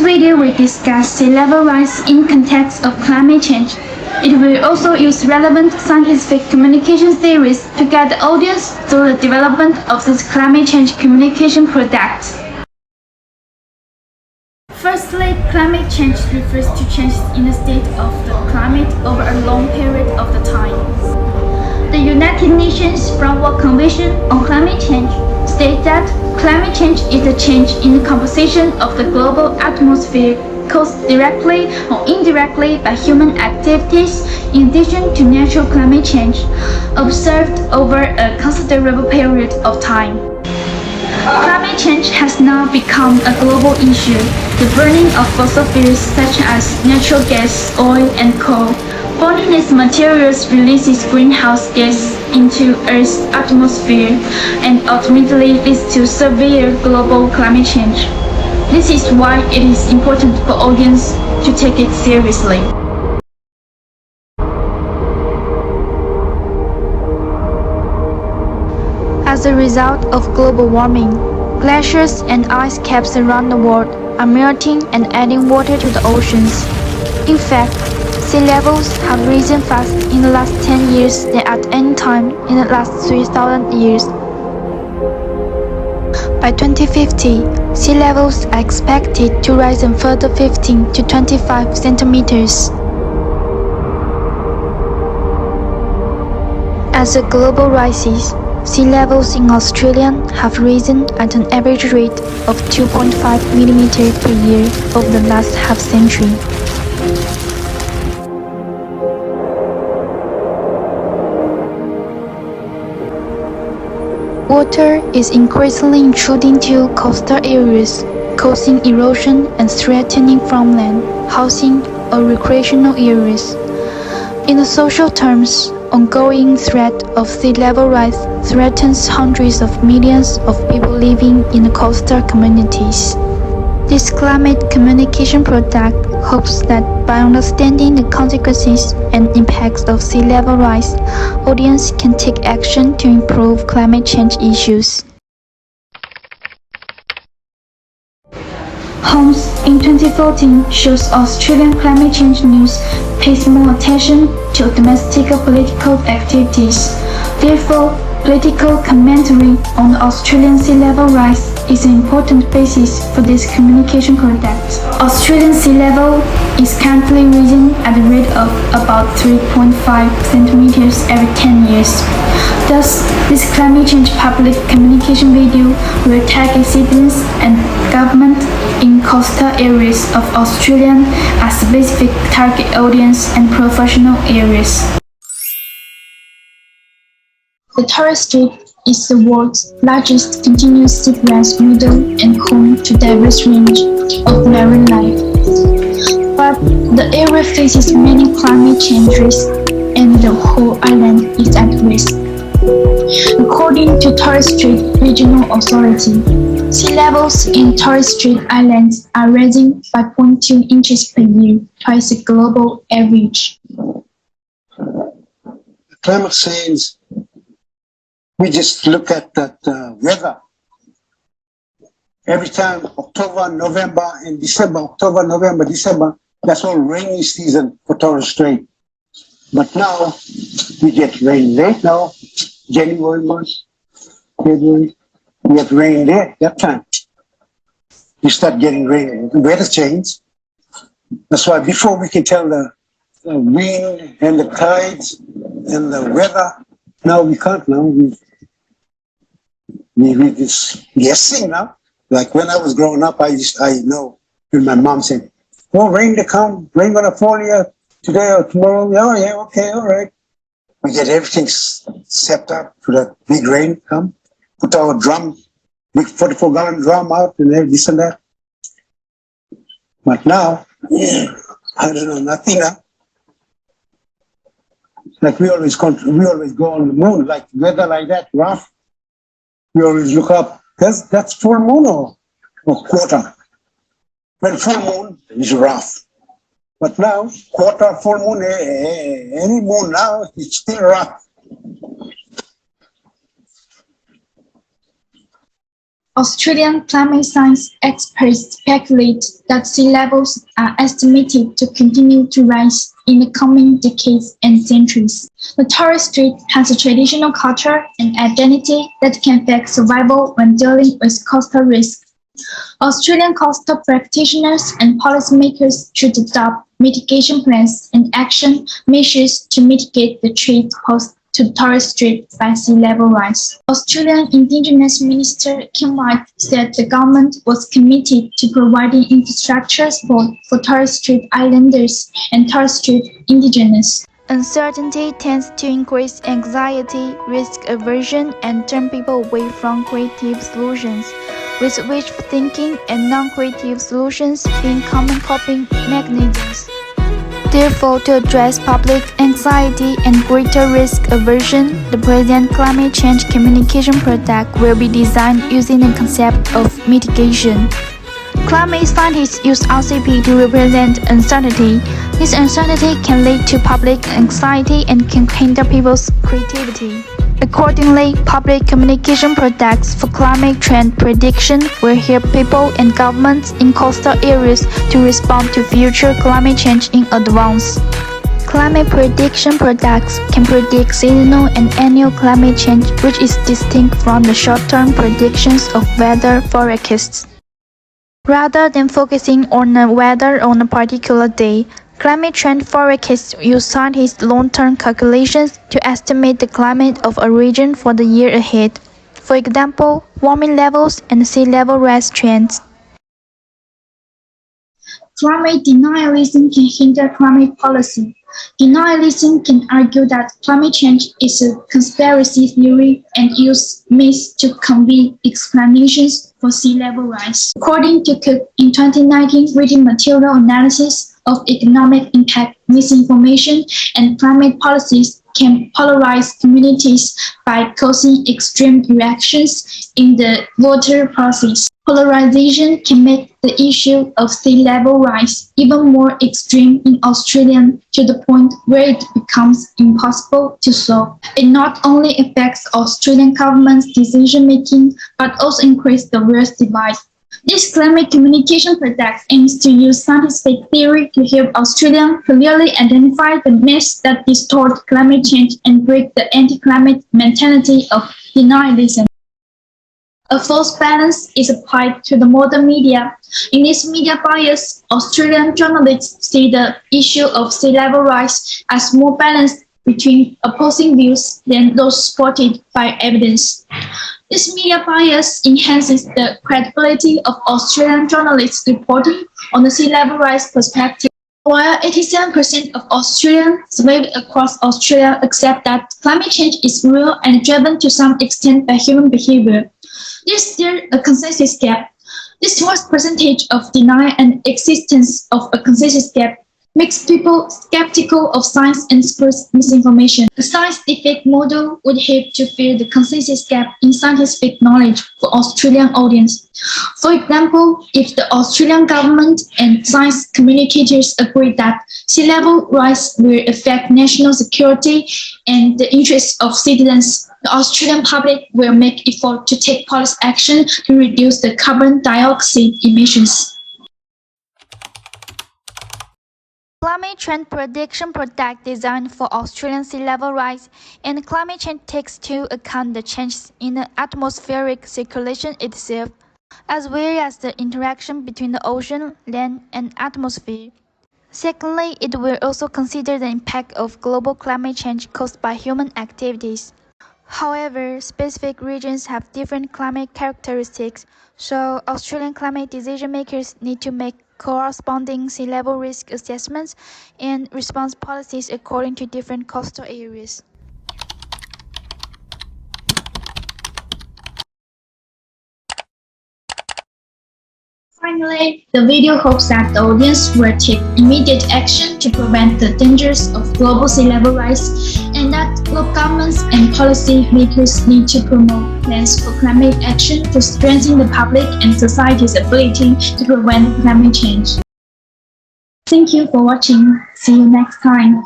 video will discuss sea level rise in context of climate change. It will also use relevant scientific communication theories to guide the audience through the development of this climate change communication product. Firstly, climate change refers to changes in the state of the climate over a long period of the time. The United Nations Framework Convention on Climate Change states that climate change is a change in the composition of the global atmosphere caused directly or indirectly by human activities in addition to natural climate change observed over a considerable period of time. Climate change has now become a global issue. The burning of fossil fuels such as natural gas, oil, and coal. Burning these materials releases greenhouse gases into Earth's atmosphere and ultimately leads to severe global climate change. This is why it is important for audience to take it seriously. As a result of global warming, glaciers and ice caps around the world are melting and adding water to the oceans. In fact, sea levels have risen fast in the last 10 years than at any time in the last 3,000 years. By 2050, sea levels are expected to rise a further 15 to 25 centimeters. As the global rises, sea levels in Australia have risen at an average rate of 2.5 mm per year over the last half-century. Water is increasingly intruding to coastal areas, causing erosion and threatening farmland, housing, or recreational areas. In the social terms, ongoing threat of sea level rise threatens hundreds of millions of people living in the coastal communities. This climate communication product hopes that by understanding the consequences and impacts of sea level rise, audience can take action to improve climate change issues. Holmes in 2014 shows Australian climate change news pays more attention to domestic political activities. Therefore, political commentary on the Australian sea level rise is an important basis for this communication product. Australian sea level is currently rising at a rate of about 3.5 centimeters every 10 years. Thus, this climate change public communication video will target citizens and government in coastal areas of Australia as specific target audience and professional areas. The Torres Strait is the world's largest continuous seagrass meadow and home to diverse range of marine life. But the area faces many climate change risks and the whole island is at risk. According to Torres Strait Regional Authority, sea levels in Torres Strait Islands are rising by 0.2 inches per year, twice the global average. Climate change, we just look at that weather. Every time October, November, and December, October, November, December, that's all rainy season for Torres Strait. But now, we get rain late now, January month, February, we get rain there, that time. We start getting rain, the weather change. That's why before we can tell the wind and the tides and the weather, now we can't now. We just guessing now. Like when I was growing up, I know when my mom said, "Oh, rain to come, rain gonna fall here today or tomorrow." Oh yeah, okay, all right. We get everything set up for that big rain come. Put our drum, big 44-gallon drum out and this and that. But now, I don't know, nothing now. Like we always go on the moon, like weather like that, rough. We always look up, that's full moon or quarter. When full moon is rough. But now, quarter, full moon, any moon now, it's still rough. Australian climate science experts speculate that sea levels are estimated to continue to rise in the coming decades and centuries. The Torres Strait has a traditional culture and identity that can affect survival when dealing with coastal risk. Australian coastal practitioners and policymakers should adopt mitigation plans and action measures to mitigate the threat posed to the Torres Strait by sea level rise. Australian Indigenous Minister Kim White said the government was committed to providing infrastructure support for Torres Strait Islanders and Torres Strait Indigenous. Uncertainty tends to increase anxiety, risk aversion, and turn people away from creative solutions, with wishful thinking and non-creative solutions being common coping mechanisms. Therefore, to address public anxiety and greater risk aversion, the present climate change communication product will be designed using the concept of mitigation. Climate scientists use RCP to represent uncertainty. This uncertainty can lead to public anxiety and can hinder people's creativity. Accordingly, public communication products for climate trend prediction will help people and governments in coastal areas to respond to future climate change in advance. Climate prediction products can predict seasonal and annual climate change, which is distinct from the short-term predictions of weather forecasts. Rather than focusing on the weather on a particular day, climate trend forecasts use scientists' long-term calculations to estimate the climate of a region for the year ahead. For example, warming levels and sea level rise trends. Climate denialism can hinder climate policy. Denialism can argue that climate change is a conspiracy theory and use myths to convey explanations for sea level rise. According to Cook, in 2019 reading material analysis of economic impact, misinformation, and climate policies can polarize communities by causing extreme reactions in the voter process. Polarization can make the issue of sea level rise even more extreme in Australia to the point where it becomes impossible to solve. It not only affects Australian government's decision-making, but also increases the wealth divide. This climate communication product aims to use scientific theory to help Australians clearly identify the myths that distort climate change and break the anti-climate mentality of denialism. A false balance is applied to the modern media. In this media bias, Australian journalists see the issue of sea level rise as more balanced between opposing views than those supported by evidence. This media bias enhances the credibility of Australian journalists reporting on the sea level rise perspective. While 87% of Australians surveyed across Australia accept that climate change is real and driven to some extent by human behavior, there's still a consensus gap. This vast percentage of denial and existence of a consensus gap makes people skeptical of science and spreads misinformation. A science defect model would help to fill the consensus gap in scientific knowledge for Australian audience. For example, if the Australian government and science communicators agree that sea level rise will affect national security and the interests of citizens, the Australian public will make effort to take policy action to reduce the carbon dioxide emissions. Climate trend prediction product designed for Australian sea level rise and climate change takes into account the changes in the atmospheric circulation itself, as well as the interaction between the ocean, land, and atmosphere. Secondly, it will also consider the impact of global climate change caused by human activities. However, specific regions have different climate characteristics, so Australian climate decision makers need to make corresponding sea level risk assessments and response policies according to different coastal areas. Finally, the video hopes that the audience will take immediate action to prevent the dangers of global sea level rise and that global governments and policy makers need to promote plans for climate action to strengthen the public and society's ability to prevent climate change. Thank you for watching. See you next time.